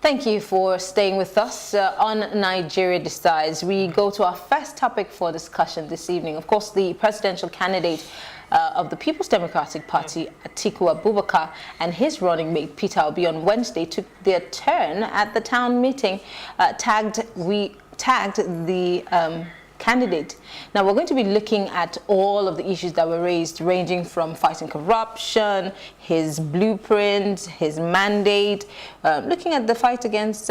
Thank you for staying with us on Nigeria Decides. We go to our first topic for discussion this evening. Of course, the presidential candidate of the People's Democratic Party, Atiku Abubakar, and his running mate, Peter Obi, on Wednesday took their turn at the town meeting, tagged the candidate. Now we're going to be looking at all of the issues that were raised, ranging from fighting corruption, his blueprint, his mandate, looking at the fight against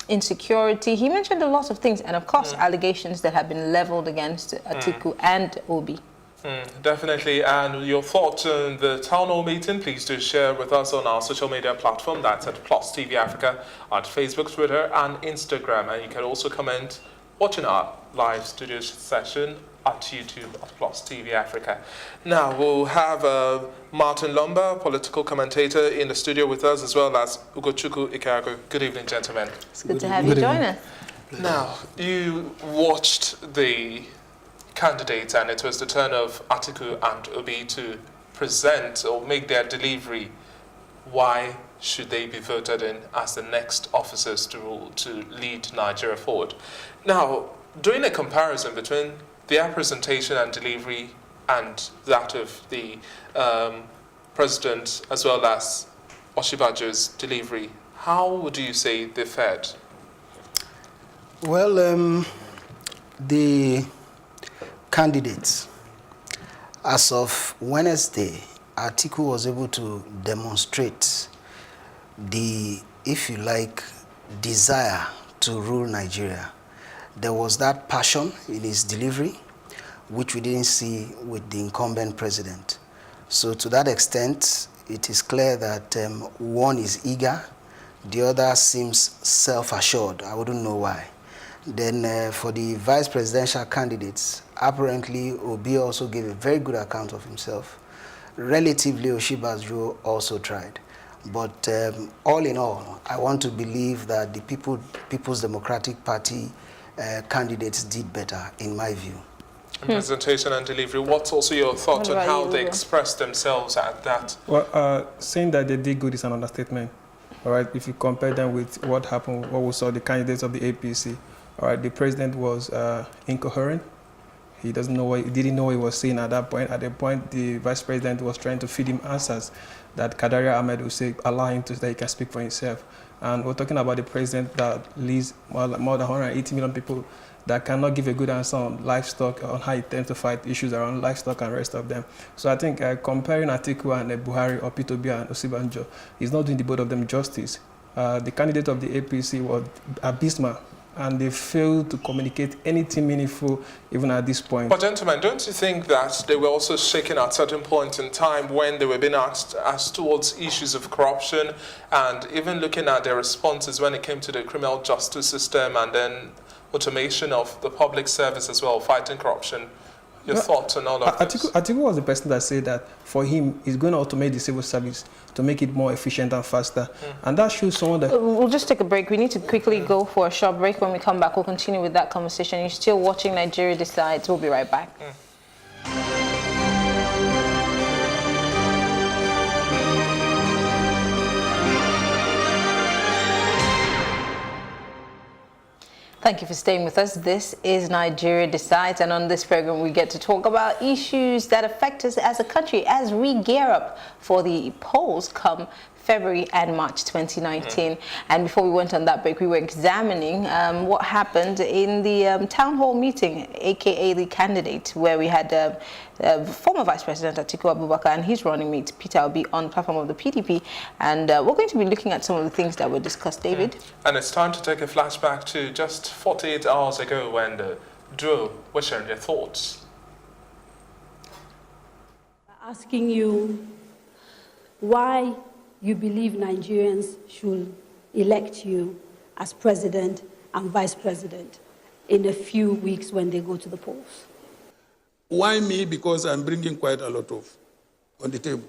insecurity. He mentioned a lot of things, and of course allegations that have been leveled against Atiku and Obi. Definitely. And your thoughts on the town hall meeting, please do share with us on our social media platform. That's at Plus TV Africa, at Facebook, Twitter and Instagram. And you can also comment watching our live studio session at YouTube at Plus TV Africa. Now we'll have Martin Lomba, political commentator, in the studio with us, as well as Ugochukwu Ikeakor. Good evening, gentlemen. It's good to have you join us. Now, you watched the candidates, and it was the turn of Atiku and Obi to present or make their delivery. Why should they be voted in as the next officers to lead Nigeria forward? Now, doing a comparison between their presentation and delivery and that of the president, as well as Oshibajo's delivery, how would you say they fared? Well, the candidates, as of Wednesday, Atiku was able to demonstrate the, if you like, desire to rule Nigeria. There was that passion in his delivery, which we didn't see with the incumbent president. So to that extent, it is clear that one is eager, the other seems self-assured. I wouldn't know why. Then for the vice presidential candidates, apparently Obi also gave a very good account of himself. Relatively, Oshibajo also tried. But all in all, I want to believe that the People's Democratic Party candidates did better, in my view. Presentation and delivery, what's also your thought on how they expressed themselves at that? Well, saying that they did good is an understatement. All right, if you compare them with what happened, what we saw, the candidates of the APC, all right, the president was incoherent. He doesn't know what, he didn't know what he was saying at that point. At the point, the vice president was trying to feed him answers that Kadaria Ahmed would say, allow him to, that he can speak for himself. And we're talking about the president that leads more than 180 million people that cannot give a good answer on livestock, on how he tends to fight issues around livestock and the rest of them. So I think comparing Atiku and Buhari or Peter Obi and Osibanjo is not doing the both of them justice. The candidate of the APC was abysmal, and they failed to communicate anything meaningful even at this point. But gentlemen, don't you think that they were also shaken at certain points in time when they were being asked as towards issues of corruption, and even looking at their responses when it came to the criminal justice system and then automation of the public service as well, fighting corruption? Your thoughts on all of this? Atiku was the person that said that for him, he's going to automate the civil service to make it more efficient and faster. And that shows someone that... We'll just take a break. We need to quickly go for a short break. When we come back, we'll continue with that conversation. You're still watching Nigeria Decides. We'll be right back. Thank you for staying with us. This is Nigeria Decides, and on this program we get to talk about issues that affect us as a country as we gear up for the polls come February and March 2019. And before we went on that break, we were examining what happened in the town hall meeting, aka the candidate, where we had former Vice President Atiku Abubakar and his running mate Peter Obi on the platform of the PDP. And we're going to be looking at some of the things that were discussed, David. And it's time to take a flashback to just 48 hours ago when the duo were sharing their thoughts. Asking you why you believe Nigerians should elect you as president and vice president in a few weeks when they go to the polls. Why me? Because I'm bringing quite a lot of on the table.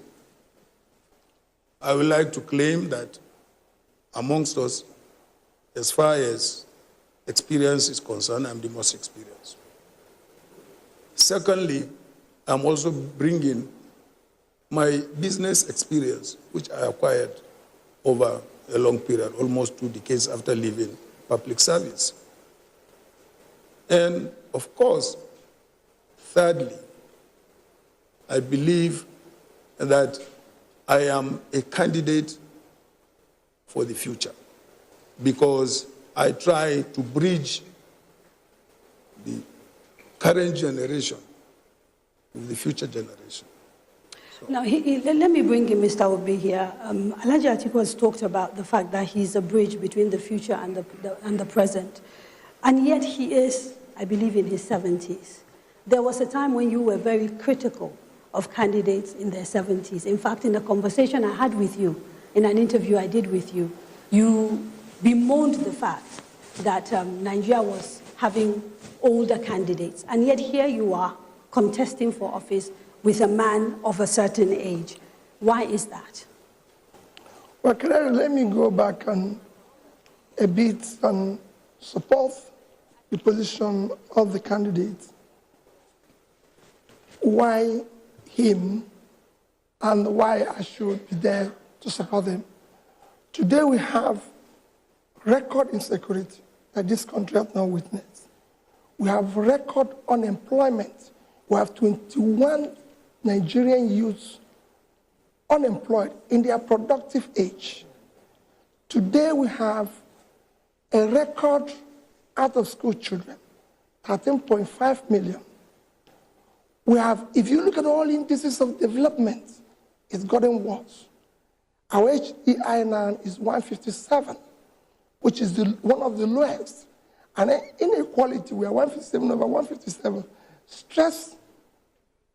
I would like to claim that amongst us, as far as experience is concerned, I'm the most experienced. Secondly, I'm also bringing my business experience, which I acquired over a long period, almost 2 decades after leaving public service. And of course, thirdly, I believe that I am a candidate for the future because I try to bridge the current generation with the future generation. Now, let me bring in Mr. Obi here. Alhaji Atiku has talked about the fact that he's a bridge between the future and the present. And yet he is, I believe, in his 70s. There was a time when you were very critical of candidates in their 70s. In fact, in a conversation I had with you, in an interview I did with you, you bemoaned the fact that Nigeria was having older candidates. And yet here you are contesting for office with a man of a certain age. Why is that? Well, Claire, let me go back and a bit and support the position of the candidates. Why him and why I should be there to support them. Today we have record insecurity that this country has not witnessed. We have record unemployment. We have 21 Nigerian youths unemployed in their productive age. Today we have a record out-of-school children, 13.5 million. We have, if you look at all indices of development, it's gotten worse. Our HDI now is 157, which is one of the lowest. And inequality, we are 157 over 157. Stress,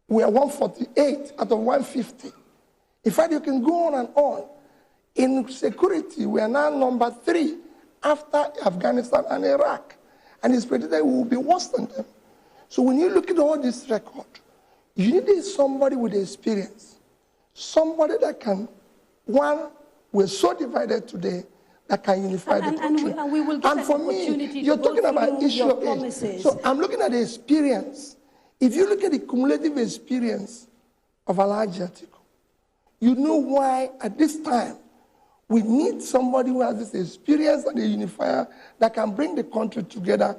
we are 148 out of 150. In fact, you can go on and on. In security, we are now number 3 after Afghanistan and Iraq. And it's predicted we will be worse than them. So when you look at all this record, you need somebody with experience. Somebody that can, one, we're so divided today, that can unify the country. And we will get and for me, you're talking about issue of age. So I'm looking at the experience. If you look at the cumulative experience of Alhaji Atiku, you know why at this time we need somebody who has this experience and a unifier that can bring the country together.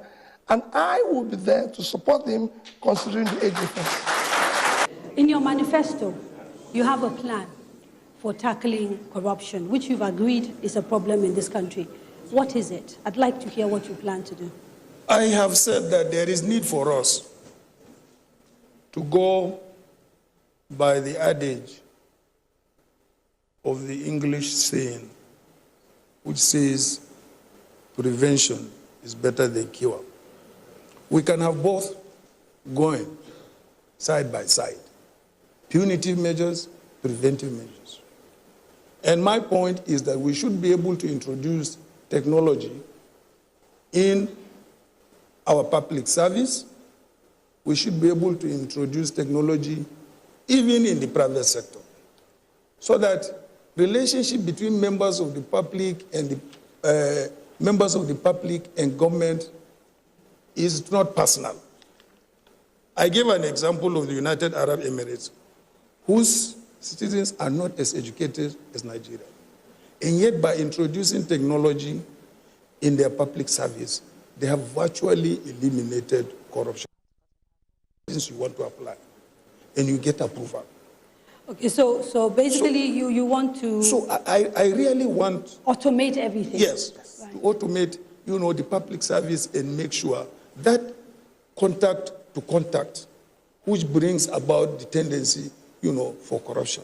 And I will be there to support him considering the age difference. In your manifesto, you have a plan for tackling corruption, which you've agreed is a problem in this country. What is it? I'd like to hear what you plan to do. I have said that there is need for us to go by the adage of the English saying, which says prevention is better than cure. We can have both going side by side. Punitive measures, preventive measures. And my point is that we should be able to introduce technology in our public service. We should be able to introduce technology even in the private sector, so that relationship between members of the public and government is not personal. I gave an example of the United Arab Emirates, whose citizens are not as educated as Nigeria. And yet, by introducing technology in their public service, they have virtually eliminated corruption. Since you want to apply, and you get approval. Okay, so basically you want to... So I really want... automate everything. Yes, right. to automate, the public service and make sure that contact to contact, which brings about the tendency, for corruption.